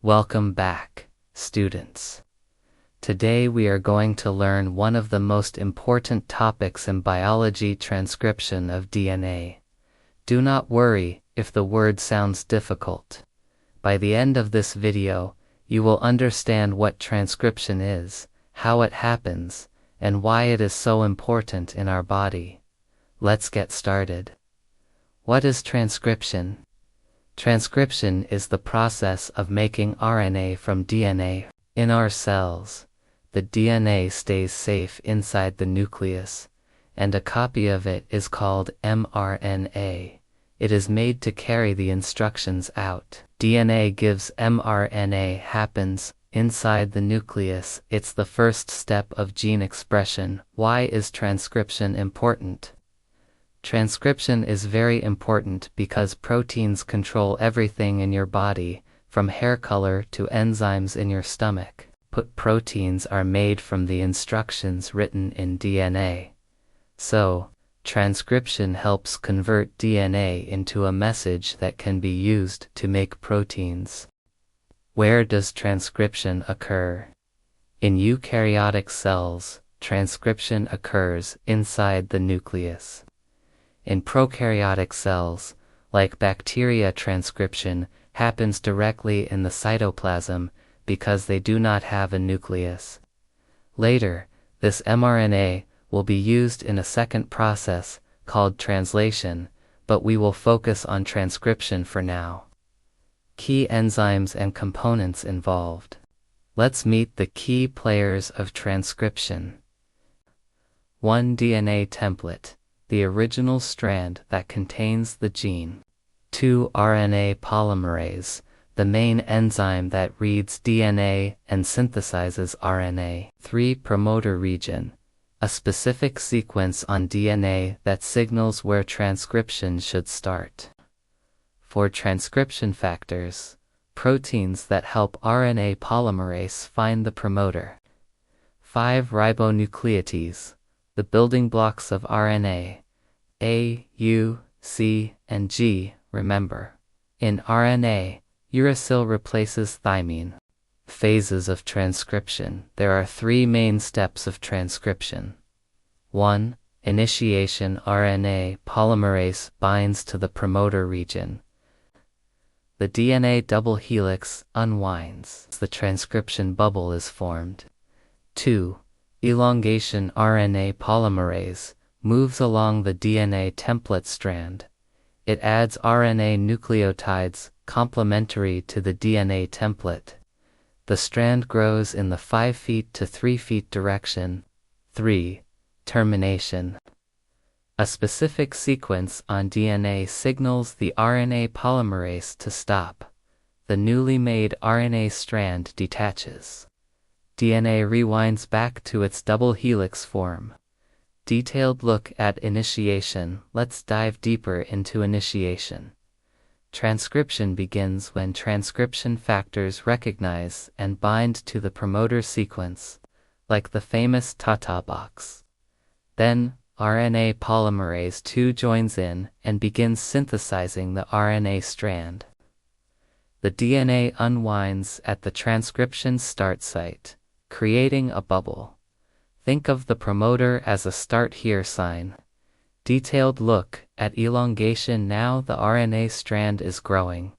Welcome back, students. Today we are going to learn one of the most important topics in biology: transcription of DNA. Do not worry if the word sounds difficult. By the end of this video, you will understand what transcription is, how it happens, and why it is so important in our body. Let's get started. What is transcription? Transcription is the process of making RNA from DNA. In our cells, the DNA stays safe inside the nucleus, and a copy of it is called mRNA. It is made to carry the instructions out. DNA gives mRNA happens inside the nucleus. It's the first step of gene expression. Why is transcription important? Transcription is very important because proteins control everything in your body, from hair color to enzymes in your stomach. Proteins are made from the instructions written in DNA. So, transcription helps convert DNA into a message that can be used to make proteins. Where does transcription occur? In eukaryotic cells, transcription occurs inside the nucleus. In prokaryotic cells, like bacteria, transcription happens directly in the cytoplasm because they do not have a nucleus. Later, this mRNA will be used in a second process called translation, but we will focus on transcription for now. Key enzymes and components involved. Let's meet the key players of transcription. 1. DNA template, the original strand that contains the gene. 2. RNA polymerase, the main enzyme that reads DNA and synthesizes RNA. 3. Promoter region, a specific sequence on DNA that signals where transcription should start. 4. Transcription factors, proteins that help RNA polymerase find the promoter. 5. Ribonucleotides, the building blocks of RNA, A, U, C, and G, remember. In RNA, uracil replaces thymine. Phases of transcription. There are 3 main steps of transcription. 1. Initiation. RNA polymerase binds to the promoter region. The DNA double helix unwinds. The transcription bubble is formed. 2. Elongation. RNA polymerase moves along the DNA template strand. It adds RNA nucleotides complementary to the DNA template. The strand grows in the 5 feet to 3 feet direction. 3. Termination. A specific sequence on DNA signals the RNA polymerase to stop. The newly made RNA strand detaches. DNA rewinds back to its double helix form. Detailed look at initiation. Let's dive deeper into initiation. Transcription begins when transcription factors recognize and bind to the promoter sequence, like the famous Tata box. Then, RNA polymerase II joins in and begins synthesizing the RNA strand. The DNA unwinds at the transcription start site, creating a bubble. Think of the promoter as a start here sign. Detailed look at elongation. Now the RNA strand is growing.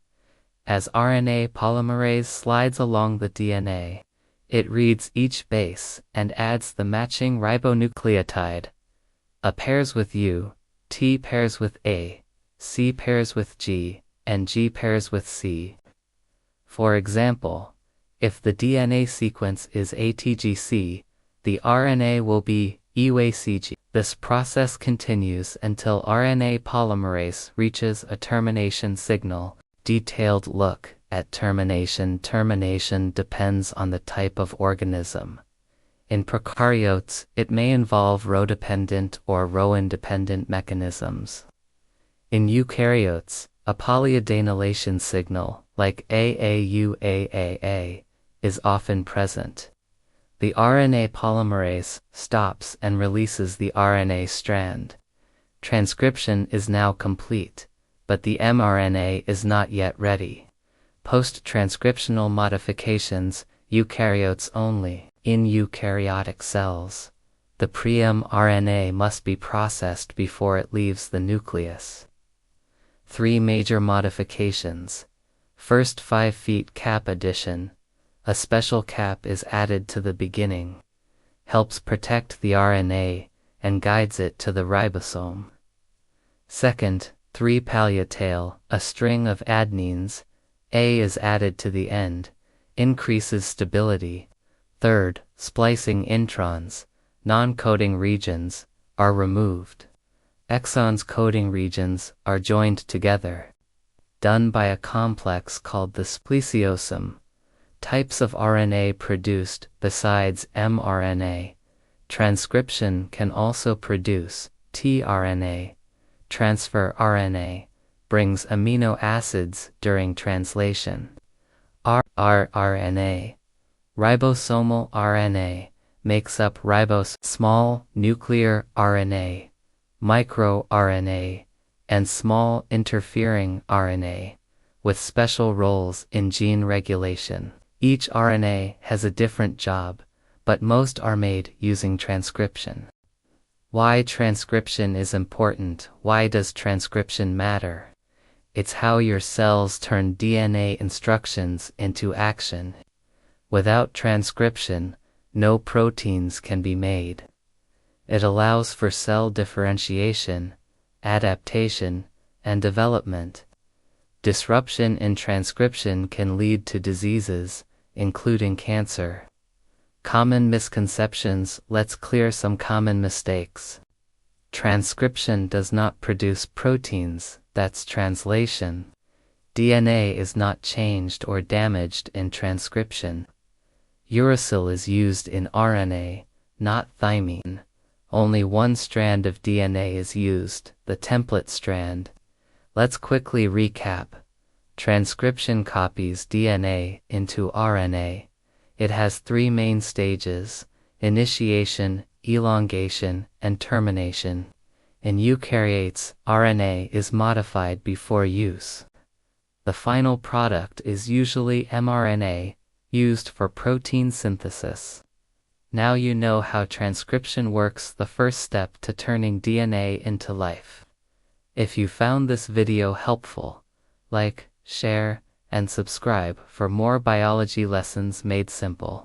As RNA polymerase slides along the DNA, it reads each base and adds the matching ribonucleotide. A pairs with U, T pairs with A, C pairs with G, and G pairs with C. For example, if the DNA sequence is ATGC, the RNA will be EUACG. This process continues until RNA polymerase reaches a termination signal. Detailed look at termination. Termination depends on the type of organism. In prokaryotes, it may involve row-dependent or row-independent mechanisms. In eukaryotes, a polyadenylation signal, like AAUAAA, is often present. The RNA polymerase stops and releases the RNA strand. Transcription is now complete, but the mRNA is not yet ready. Post-transcriptional modifications, eukaryotes only. In eukaryotic cells, the pre-mRNA must be processed before it leaves the nucleus. 3 major modifications. First, 5' cap addition. A special cap is added to the beginning, helps protect the RNA, and guides it to the ribosome. Second, 3' palliatail, a string of adenines, A is added to the end, increases stability. Third, splicing introns, non-coding regions, are removed. Exons coding regions are joined together. Done by a complex called the spliciosome. Types of RNA produced besides mRNA. Transcription can also produce tRNA. Transfer RNA brings amino acids during translation. rRNA. Ribosomal RNA makes up small nuclear RNA, microRNA, and small interfering RNA, with special roles in gene regulation. Each RNA has a different job, but most are made using transcription. Why transcription is important? Why does transcription matter? It's how your cells turn DNA instructions into action. Without transcription, no proteins can be made. It allows for cell differentiation, adaptation, and development. Disruption in transcription can lead to diseases, including cancer. Common misconceptions. Let's clear some common mistakes. Transcription does not produce proteins, that's translation. DNA is not changed or damaged in transcription. Uracil is used in RNA, not thymine. Only one strand of DNA is used, the template strand. Let's quickly recap. Transcription copies DNA into RNA. It has 3 main stages: initiation, elongation, and termination. In eukaryotes, RNA is modified before use. The final product is usually mRNA, used for protein synthesis. Now you know how transcription works, the first step to turning DNA into life. If you found this video helpful, like, share, and subscribe for more biology lessons made simple.